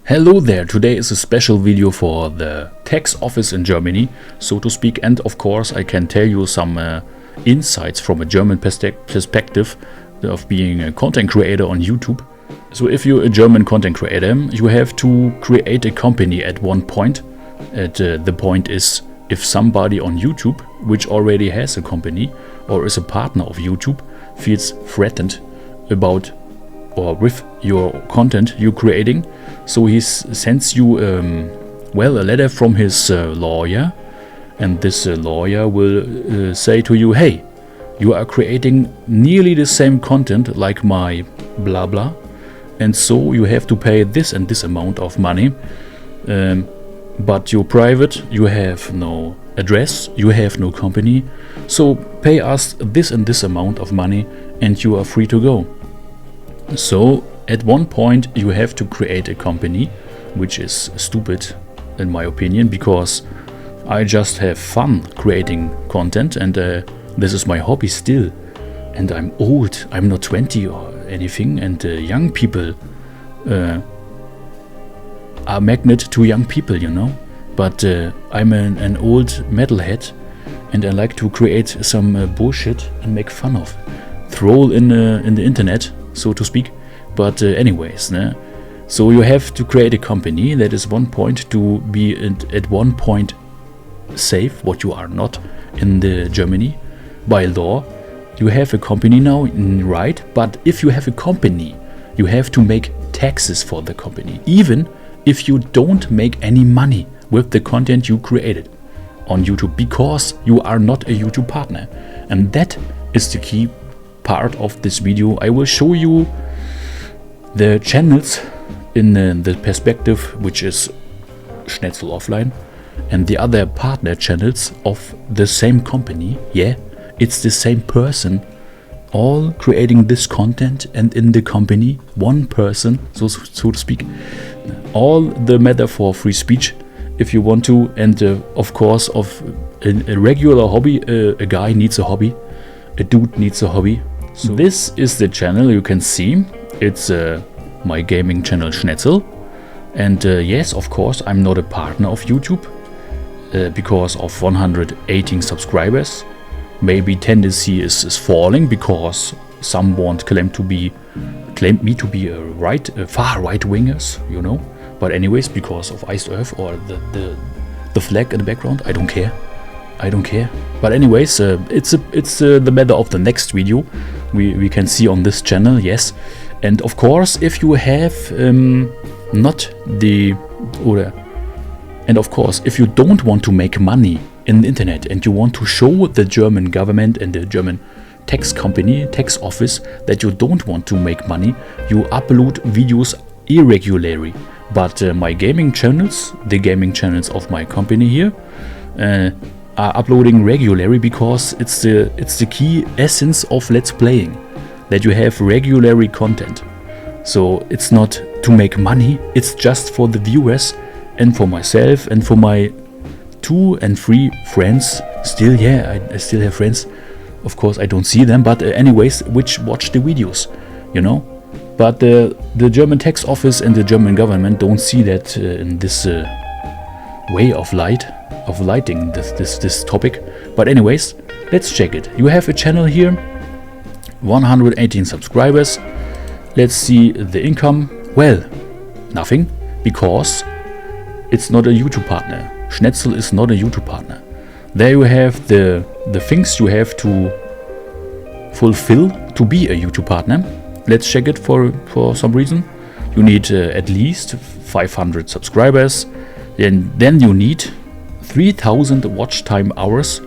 Hello there, today is a special video for the tax office in Germany, so to speak, and of course I can tell you some insights from a German perspective of being a content creator on YouTube. So if you're a German content creator, you have to create a company at one point. The point is, if somebody on YouTube, which already has a company or is a partner of YouTube, feels threatened about or with your content you're creating, so he sends you a letter from his lawyer, and this lawyer will say to you, hey, you are creating nearly the same content like my blah blah, and so you have to pay this and this amount of money, but you're private, you have no address, you have no company, so pay us this and this amount of money and you are free to go. So at one point you have to create a company, which is stupid in my opinion, because I just have fun creating content, and this is my hobby still, and I'm old, I'm not 20 or anything, and young people are magnet to young people, you know, but I'm an old metalhead and I like to create some bullshit and make fun of, throw in the internet, so to speak. But anyways, so you have to create a company that is one point to be at one point safe, what you are not in the Germany by law. You have a company now, right? But if you have a company, you have to make taxes for the company, even if you don't make any money with the content you created on YouTube, because you are not a YouTube partner. And that is the key part of this video. I will show you the channels in the perspective, which is Schnetzeloffline, and the other partner channels of the same company. Yeah, it's the same person, all creating this content, and in the company, one person, so to speak. All the matter for free speech, if you want to, and of course, of a regular hobby, a guy needs a hobby, a dude needs a hobby. So this is the channel you can see. It's my gaming channel Schnetzel, and yes, of course, I'm not a partner of YouTube because of 118 subscribers. Maybe tendency is falling because someone claimed me to be a far right wingers, you know. But anyways, because of Iced Earth or the flag in the background, I don't care. But anyways, it's the matter of the next video we can see on this channel. Yes, and of course, if you have and of course, if you don't want to make money in the internet and you want to show the German government and the German tax office that you don't want to make money, you upload videos irregularly. But my gaming channels, the gaming channels of my company here, are uploading regularly, because it's the key essence of Let's Playing, that you have regularly content. So it's not to make money, it's just for the viewers and for myself and for my 2 and 3 friends. Still, yeah, I still have friends. Of course, I don't see them, but anyways, which watch the videos, you know. But the German tax office and the German government don't see that in this way of lighting this topic. But anyways, let's check it. You have a channel here, 118 subscribers. Let's see the income. Well, nothing, because it's not a YouTube partner. Schnetzel is not a YouTube partner. There you have the things you have to fulfill to be a YouTube partner. Let's check it for some reason. You need at least 500 subscribers. Then you need 3,000 watch time hours,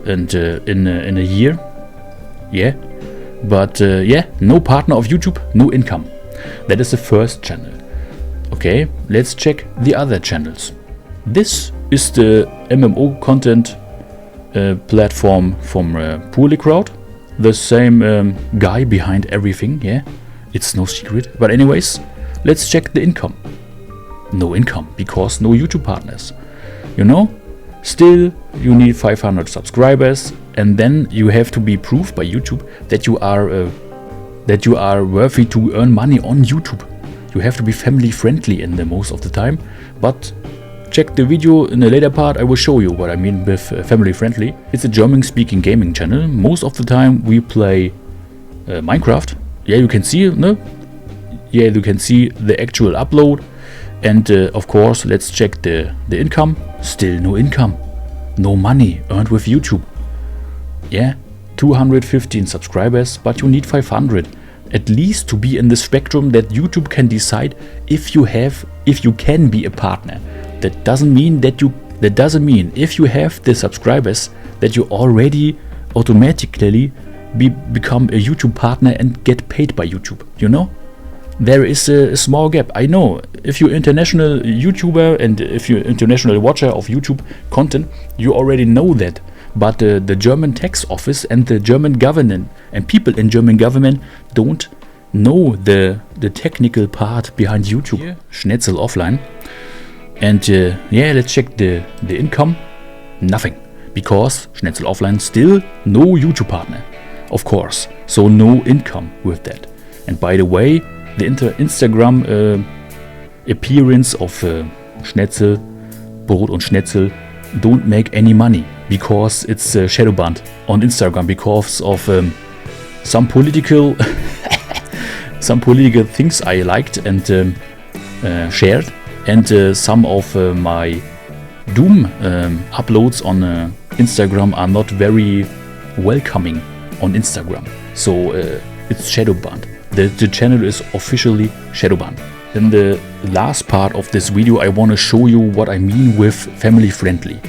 and in a year. Yeah, but yeah, no partner of YouTube, no income. That is the first channel. Okay, let's check the other channels. This is the MMO content platform from Poorly Crowd. The same guy behind everything, yeah, it's no secret. But anyways, let's check the income. No income, because no YouTube partners, you know. Still, you need 500 subscribers, and then you have to be proved by YouTube that you are worthy to earn money on YouTube. You have to be family friendly in the most of the time. But check the video in the later part. I will show you what I mean with family friendly. It's a German speaking gaming channel. Most of the time we play Minecraft. Yeah, you can see, no? Yeah, you can see the actual upload. And of course, let's check the income. Still no income. No money earned with YouTube. Yeah, 215 subscribers, but you need 500. At least to be in the spectrum that YouTube can decide if you can be a partner. That doesn't mean if you have the subscribers that you already automatically become a YouTube partner and get paid by YouTube, you know? There is a small gap. I know if you're international YouTuber and if you're international watcher of YouTube content, you already know that. But the German tax office and the German government and people in German government don't know the technical part behind YouTube. Yeah. Schnetzeloffline. And yeah, let's check the income. Nothing. Because Schnetzeloffline still no YouTube partner. Of course. So no income with that. And by the way, the Instagram appearance of Schnetzel, Brot und Schnetzel don't make any money because it's shadow banned on Instagram because of some political things I liked and shared, and some of my Doom uploads on Instagram are not very welcoming on Instagram, so it's shadow banned. The channel is officially shadow banned. In the last part of this video I want to show you what I mean with family friendly.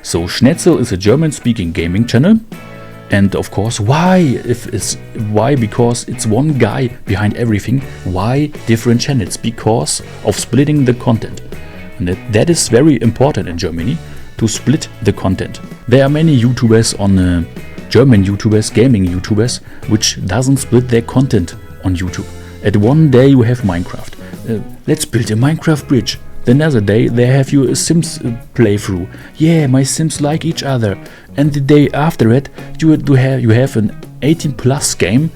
So Schnetzel is a German speaking gaming channel, and of course why? Because it's one guy behind everything. Why different channels? Because of splitting the content. And that is very important in Germany, to split the content. There are many YouTubers on German YouTubers, gaming YouTubers, which doesn't split their content on YouTube. At one day you have Minecraft. Let's build a Minecraft bridge. The another day they have you a Sims playthrough. Yeah, my Sims like each other. And the day after it, you have an 18+ game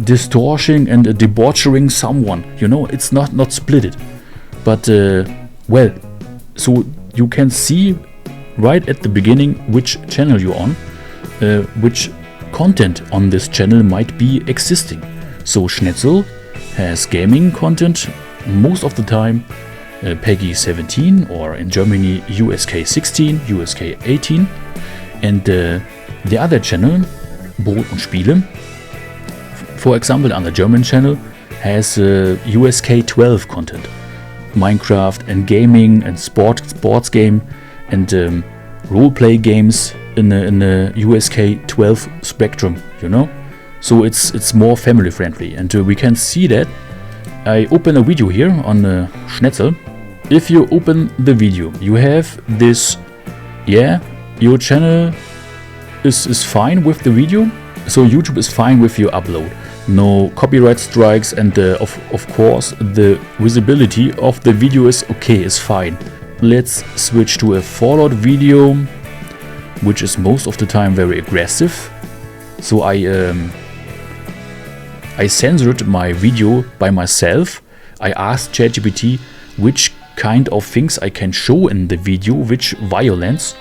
distorting and debauching someone. You know, it's not splitted. But well, so you can see right at the beginning which channel you're on, which content on this channel might be existing. So Schnetzel has gaming content most of the time, PEGI 17 or in Germany USK 16, USK 18, and the other channel, Brot und Spiele, for example on the German channel, has USK 12 content, Minecraft and gaming and sports game and roleplay games in the USK 12 spectrum, you know. So it's more family friendly, and we can see that. I open a video here on Schnetzel. If you open the video, you have this. Yeah, your channel is fine with the video, so YouTube is fine with your upload. No copyright strikes, and of course the visibility of the video is okay, is fine. Let's switch to a Fallout video, which is most of the time very aggressive. So I censored my video by myself. I asked ChatGPT which kind of things I can show in the video, which violence,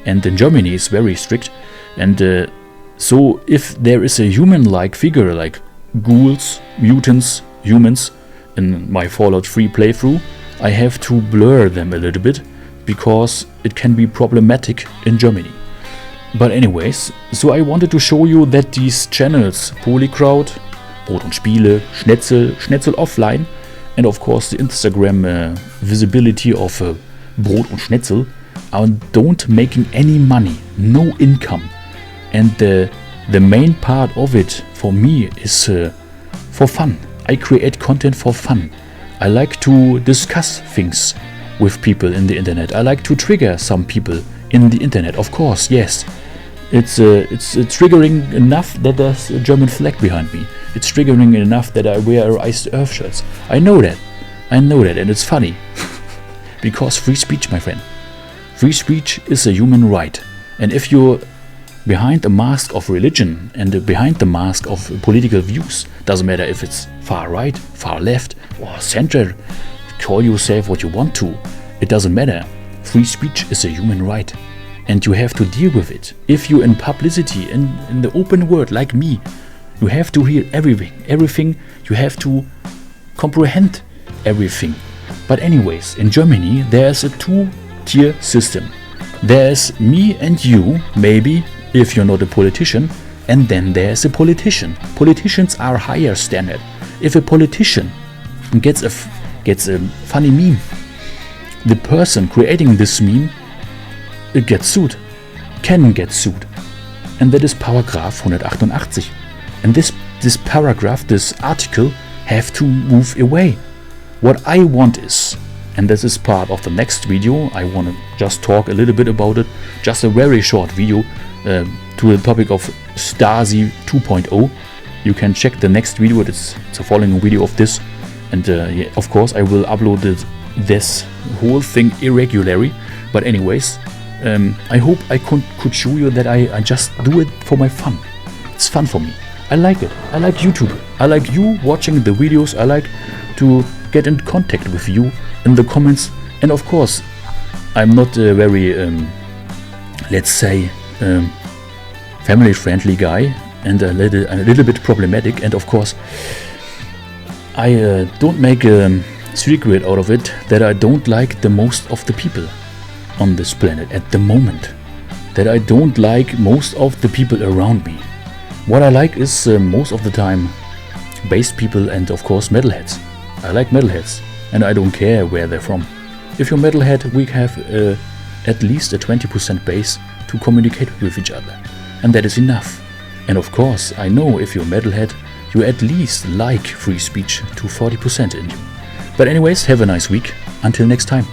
and in Germany is very strict. And so if there is a human-like figure like ghouls, mutants, humans in my Fallout 3 playthrough, I have to blur them a little bit because it can be problematic in Germany. But anyways, so I wanted to show you that these channels, Polycrowd, Brot und Spiele, Schnetzel, Schnetzeloffline, and of course the Instagram visibility of Brot und Schnetzel don't making any money, no income. And the main part of it for me is for fun. I create content for fun. I like to discuss things with people in the internet. I like to trigger some people in the internet, of course, yes. It's triggering enough that there's a German flag behind me. It's triggering enough that I wear iced earth shirts. I know that, and it's funny. Because free speech, my friend. Free speech is a human right. And if you behind a mask of religion and behind the mask of political views. Doesn't matter if it's far right, far left, or center. Call yourself what you want to. It doesn't matter. Free speech is a human right, and you have to deal with it. If you're in publicity, in the open world like me, you have to hear everything. You have to comprehend everything. But anyways, in Germany there's a two-tier system. There's me and you, maybe, if you're not a politician, and then there's a politician. Politicians are higher standard. If a politician gets a funny meme, the person creating this meme gets sued, can get sued. And that is paragraph 188. And this paragraph, this article, have to move away. What I want is, and this is part of the next video, I want to just talk a little bit about it, just a very short video to the topic of Stasi 2.0. You can check the next video, it's a following video of this, and yeah, of course I will upload this whole thing irregularly, but anyways, I hope I could show you that I just do it for my fun. It's fun for me. I like it. I like YouTube. I like you watching the videos. I like to get in contact with you in the comments. And of course, I'm not a very, let's say, family-friendly guy, and a little bit problematic. And of course, I don't make a secret out of it that I don't like the most of the people on this planet at the moment. That I don't like most of the people around me. What I like is most of the time bass people and of course metalheads. I like metalheads and I don't care where they're from. If you're metalhead, we have at least a 20% bass to communicate with each other, and that is enough. And of course, I know if you're metalhead, you at least like free speech to 40% in you. But anyways, have a nice week. Until next time.